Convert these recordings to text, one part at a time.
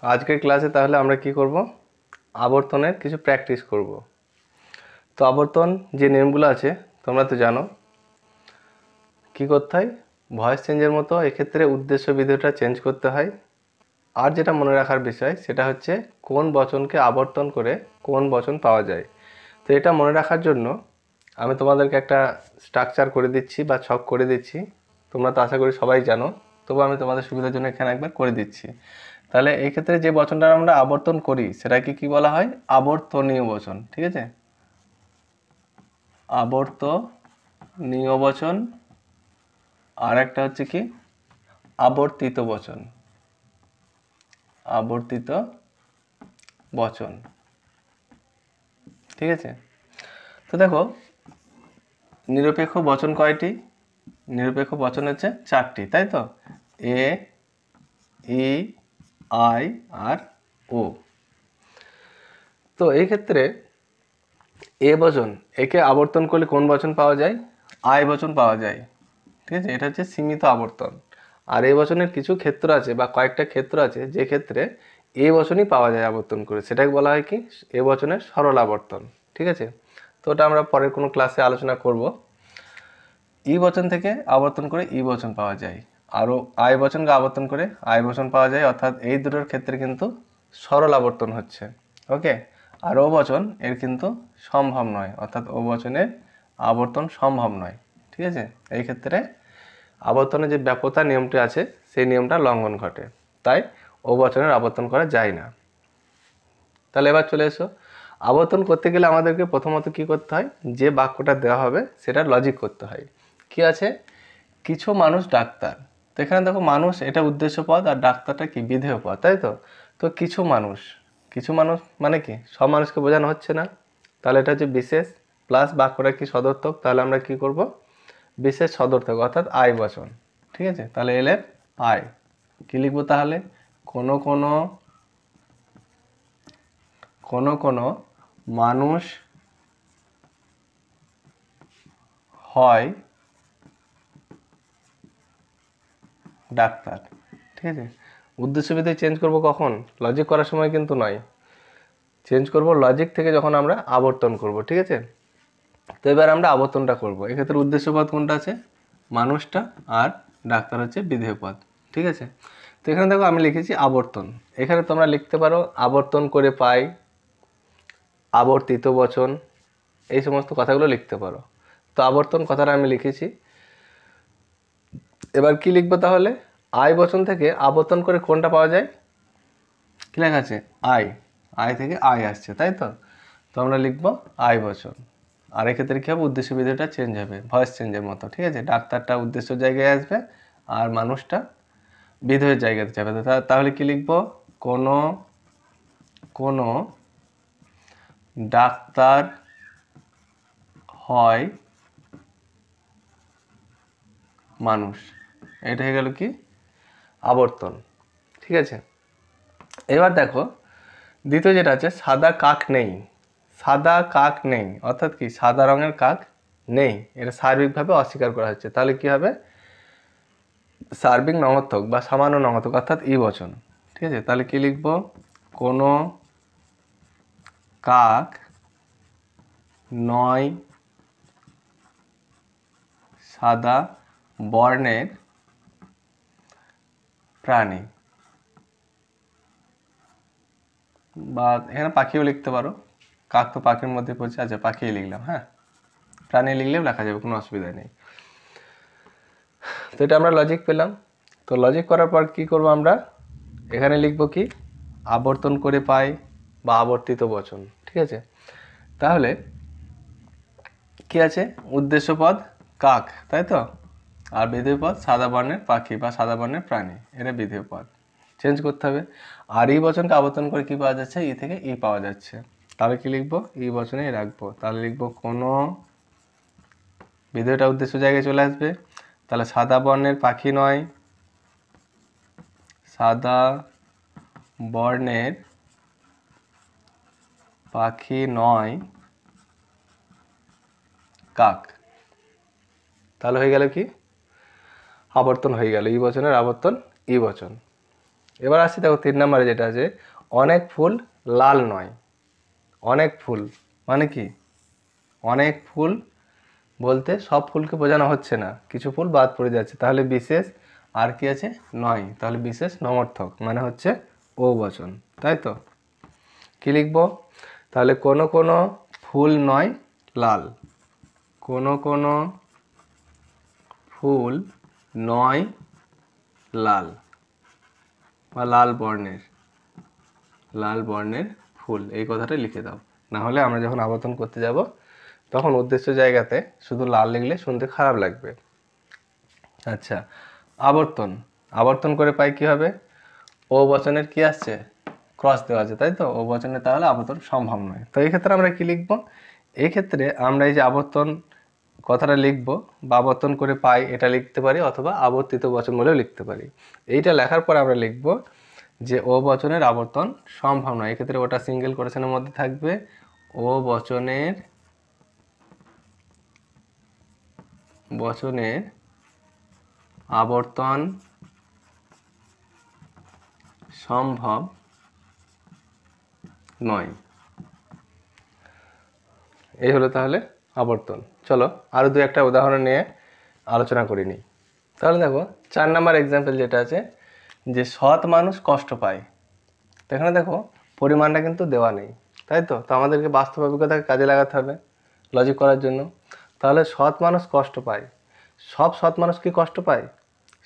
আজকের ক্লাসে তাহলে আমরা কি করব, আবর্তনের কিছু প্র্যাকটিস করব। তো আবর্তন যে নিয়মগুলো আছে তোমরা তো জানো। কি করতে হয়, ভয়েস চেঞ্জের মতো এক্ষেত্রে উদ্দেশ্য বিধেয়টা চেঞ্জ করতে হয়। আর যেটা মনে রাখার বিষয় সেটা হচ্ছে কোন বচনকে আবর্তন করে কোন বচন পাওয়া যায়। তো এটা মনে রাখার জন্য আমি তোমাদেরকে একটা স্ট্রাকচার করে দিচ্ছি বা ছক করে দিচ্ছি। তোমরা তো আশা করি সবাই জানো, তবু আমি তোমাদের সুবিধার জন্য এখানে একবার করে দিচ্ছি। তাহলে এই ক্ষেত্রে যে বচনটা আমরা আবর্তন করি সেটাকে কি বলা হয়, আবর্তনীয় বচন। ঠিক আছে, আবর্তনীয় বচন। আর একটা হচ্ছে কি, আবর্তিত বচন। আবর্তিত বচন। ঠিক আছে, তো দেখো নিরপেক্ষ বচন কয়টি? নিরপেক্ষ বচন হচ্ছে 4টি, তাই তো? এ, ই, আই আর ও। তো এই ক্ষেত্রে এ বচন, একে আবর্তন করলে কোন বচন পাওয়া যায়? আই বচন পাওয়া যায়। ঠিক আছে, এটা হচ্ছে সীমিত আবর্তন। আর এই বচনের কিছু ক্ষেত্র আছে বা কয়েকটা ক্ষেত্র আছে যে ক্ষেত্রে এ বচনই পাওয়া যায় আবর্তন করে, সেটাকে বলা হয় কি, এ বচনের সরল আবর্তন। ঠিক আছে, তো ওটা আমরা পরের কোনো ক্লাসে আলোচনা করব। ই বচন থেকে আবর্তন করে ই বচন পাওয়া যায়, আরও আই বচনকে আবর্তন করে আই বচন পাওয়া যায়। অর্থাৎ এই দুটোর ক্ষেত্রে কিন্তু সরল আবর্তন হচ্ছে। ওকে, আর ও বচন এর কিন্তু সম্ভব নয়, অর্থাৎ ও বচনের আবর্তন সম্ভব নয়। ঠিক আছে, এই ক্ষেত্রে আবর্তনের যে ব্যাপ্যতা নিয়মটি আছে সেই নিয়মটা লঙ্ঘন ঘটে, তাই ও বচনের আবর্তন করা যায় না। তাহলে এবার চলে এসো, আবর্তন করতে গেলে আমাদেরকে প্রথমত কি করতে হয়, যে বাক্যটা দেওয়া হবে সেটা লজিক করতে হয়। কি আছে, কিছু মানুষ ডাক্তার। তো এখানে দেখো মানুষ এটা উদ্দেশ্য পদ আর ডাক্তারটা কি বিধেয় পদ, তাই তো? তো কিছু মানুষ, কিছু মানুষ মানে কি, সব মানুষকে বোঝানো হচ্ছে না। তাহলে এটা হচ্ছে বিশেষ প্লাস বাক্যটা কি সদর্থক, তাহলে আমরা কি করব, বিশেষ সদর্থক অর্থাৎ আই বচন। ঠিক আছে, তাহলে এলে আই কি লিখবো, তাহলে কোনো কোনো কোনো কোনো মানুষ হয় ডাক্তার। ঠিক আছে, উদ্দেশ্যবিধি চেঞ্জ করব কখন, লজিক করার সময় কিন্তু নয়, চেঞ্জ করব লজিক থেকে যখন আমরা আবর্তন করব। ঠিক আছে, তো এবার আমরা আবর্তনটা করব। এক্ষেত্রে উদ্দেশ্যপদ কোনটা আছে, মানুষটা, আর ডাক্তার হচ্ছে বিধেয় পদ। ঠিক আছে, তো এখানে দেখো আমি লিখেছি আবর্তন। এখানে তোমরা লিখতে পারো আবর্তন করে পাই, আবর্তিত বচন, এই সমস্ত কথাগুলো লিখতে পারো। তো আবর্তন কথাটা আমি লিখেছি। এবার কি লিখবো তাহলে, আই বচন থেকে আবর্তন করে কোনটা পাওয়া যায়, কি লেখা আছে, আই। আই থেকে আই আসছে, তাই তো? তো আমরা লিখবো আই বচন। আর এক্ষেত্রে কী হবে, উদ্দেশ্য বিধেয়টা চেঞ্জ হবে ভয়েস চেঞ্জের মতো। ঠিক আছে, ডাক্তারটা উদ্দেশ্য জায়গায় আসবে আর মানুষটা বিধেয়ের জায়গাতে যাবে। তাহলে কি লিখবো, কোনো কোনো ডাক্তার হয় মানুষ। এটা হয়ে গেল কি, আবর্তন। ঠিক আছে, এবার দেখো দ্বিতীয় যেটা আছে, সাদা কাক নেই। সাদা কাক নেই অর্থাৎ কি, সাদা রঙের কাক নেই, এটা সার্বিকভাবে অস্বীকার করা হচ্ছে। তাহলে কি হবে, সার্বিক নঙর্থক বা সামান্য নঙর্থক অর্থাৎ ই বচন। ঠিক আছে, তাহলে কি লিখব, কোনো কাক নয় সাদা বর্ণের প্রাণী। বা এখানে পাখিও লিখতে পারো, কাক তো পাখির মধ্যে পড়ছে, আচ্ছা পাখি লিখলাম। হ্যাঁ, প্রাণী লিখলেও লেখা যাবে, কোনো অসুবিধা নেই। তো এটা আমরা লজিক পেলাম। তো লজিক করার পর কি করব, আমরা এখানে লিখব কি, আবর্তন করে পাই বা আবর্তিত বচন। ঠিক আছে, তাহলে কি আছে, উদ্দেশ্য পদ কাক, তাই তো? আর বিধেয় পদ সাদা বর্ণের পাখি বা সাদা বর্ণের প্রাণী, এটা বিধেয় পদ। চেঞ্জ করতে হবে। আর এই বচনকে আবর্তন করে কি পাওয়া যাচ্ছে, ই থেকে ই পাওয়া যাচ্ছে। তাহলে কি লিখবো, এই বচনেই রাখবো। তাহলে লিখবো কোনো, বিধেয়টা উদ্দেশ্য জায়গায় চলে আসবে। তাহলে সাদা বর্ণের পাখি নয়, সাদা বর্ণের পাখি নয় কাক। তাহলে হয়ে গেল কি, আবর্তন হয়ে গেল, ই বচনের আবর্তন ই বচন। এবার আসছি দেখো 3 নম্বরে যেটা আছে, অনেক ফুল লাল নয়। অনেক ফুল মানে কি? অনেক ফুল বলতে সব ফুলকে বোঝানো হচ্ছে না, কিছু ফুল বাদ পড়ে যাচ্ছে, তাহলে বিশেষ আর কি আছে? নয়। তাহলে বিশেষ নমর্থক মানে হচ্ছে ও বচন, তাই তো? কি লিখবো তাহলে? কোনো কোনো ফুল নয় লাল। কোনো কোনো ফুল নয় লাল বা লাল বর্ণের ফুল, এই কথাটা লিখে দাও। না হলে আমরা যখন আবর্তন করতে যাব তখন উদ্দেশ্য জায়গাতে শুধু লাল লিখলে শুনতে খারাপ লাগবে। আচ্ছা, আবর্তন করে পাই কি হবে? ও বচনের কি আসছে? ক্রস দেওয়া আছে, তাই তো? ও বচনে তাহলে আবর্তন সম্ভব নয়। তো এই ক্ষেত্রে আমরা কি লিখব? এই ক্ষেত্রে আমরা এই যে আবর্তন কথাটা লিখব বা আবর্তন করে পাই এটা লিখতে পারি, অথবা আবর্তিত বচন বলেও লিখতে পারি। এইটা লেখার পর আমরা লিখব যে ও বচনের আবর্তন সম্ভব নয়। এক্ষেত্রে ওটা সিঙ্গেল কোটেশনের মধ্যে থাকবে, ও বচনের আবর্তন সম্ভব নয়। এই হলো তাহলে আবর্তন। চলো আরও দু একটা উদাহরণ নিয়ে আলোচনা করে নিই। তাহলে দেখো 4 নম্বর এক্সাম্পল যেটা আছে, যে সৎ মানুষ কষ্ট পায়। তো এখানে দেখো পরিমাণটা কিন্তু দেওয়া নেই, তাই তো? তো আমাদেরকে বাস্তব অভিজ্ঞতাকে কাজে লাগাতে হবে লজিক করার জন্য। তাহলে সৎ মানুষ কষ্ট পায়, সব সৎ মানুষ কি কষ্ট পায়?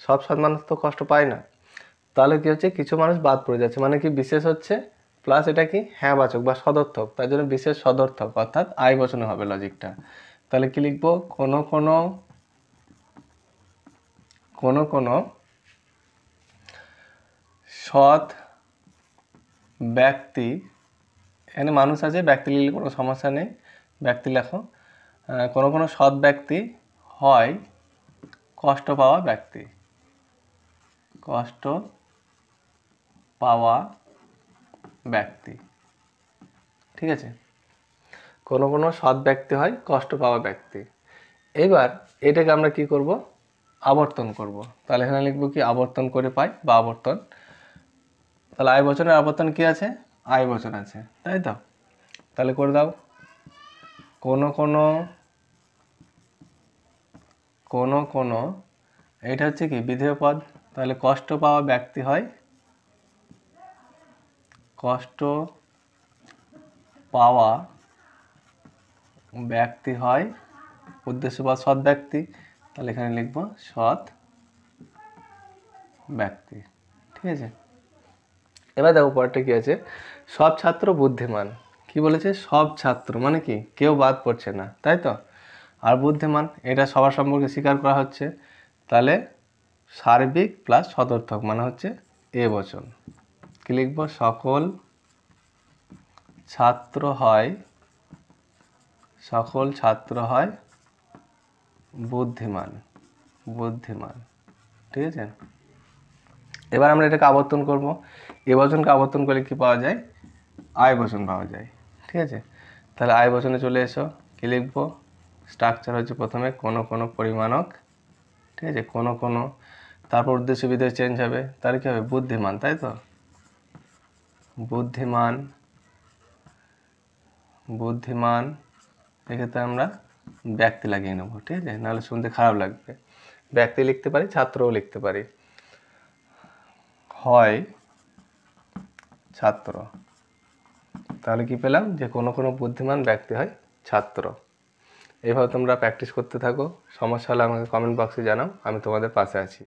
সব সৎ মানুষ তো কষ্ট পায় না। তাহলে কি হচ্ছে? কিছু মানুষ বাদ পড়ে যাচ্ছে, মানে কি বিশেষ হচ্ছে প্লাস এটা কি হ্যাঁ বাচক বা সদর্থক, তার জন্য বিশেষ সদর্থক, অর্থাৎ আই বচনে হবে লজিকটা। তাহলে কি লিখবো? কোনো কোনো সৎ ব্যক্তি, এখানে মানুষ আছে, ব্যক্তি লিখলে কোনো সমস্যা নেই, ব্যক্তি লেখো। কোনো সৎ ব্যক্তি হয় কষ্ট পাওয়া ব্যক্তি। কষ্ট পাওয়া ব্যক্তি, ঠিক আছে? কোনো সৎ ব্যক্তি হয় কষ্ট পাওয়া ব্যক্তি। এবার এটাকে আমরা কি করব? আবর্তন করব। তাহলে এখানে লিখবো কি? আবর্তন করে পাই বা আবর্তন। তাহলে আই বচনের আবর্তন কি আছে? আই বচন আছে, তাই তো? তাহলে করে দাও। কোনো এটা হচ্ছে কি বিধেয় পদ। তাহলে কষ্ট পাওয়া ব্যক্তি হয় কষ্ট পাওয়া ব্যক্তি হয় উদ্দেশ্য বা সৎ ব্যক্তি। তাহলে এখানে লিখবো সৎ ব্যক্তি, ঠিক আছে? এবার দেখো পরেরটা কি আছে? সব ছাত্র বুদ্ধিমান। কি বলেছে? সব ছাত্র মানে কি কেউ বাদ পড়ছে না, তাই তো? আর বুদ্ধিমান এটা সবার সম্পর্কে স্বীকার করা হচ্ছে। তাহলে সার্বিক প্লাস সদর্থক মানে হচ্ছে এ বচন। কি লিখবো? সকল ছাত্র হয় বুদ্ধিমান, ঠিক আছে? এবার আমরা এটাকে আবর্তন করব। এ বচনকে আবর্তন করলে কি পাওয়া যায়? আয় বচন পাওয়া যায়, ঠিক আছে? তাহলে আয় বচনে চলে এসো। কি লিখবো? স্ট্রাকচার হচ্ছে প্রথমে কোনো পরিমাণক, ঠিক আছে? কোনো, তারপর উদ্দেশ্য বিধেয় চেঞ্জ হবে। তাহলে কি হবে? বুদ্ধিমান, তাই তো? বুদ্ধিমান এক্ষেত্রে আমরা ব্যক্তি লাগিয়ে নেব, ঠিক আছে? নাহলে শুনতে খারাপ লাগবে। ব্যক্তি লিখতে পারি, ছাত্রও লিখতে পারি। হয় ছাত্র, তাহলে কি পেলাম? যে কোনো বুদ্ধিমান ব্যক্তি হয় ছাত্র। এইভাবে তোমরা প্র্যাকটিস করতে থাকো। সমস্যা হলে আমাকে কমেন্ট বক্সে জানাও, আমি তোমাদের পাশে আছি।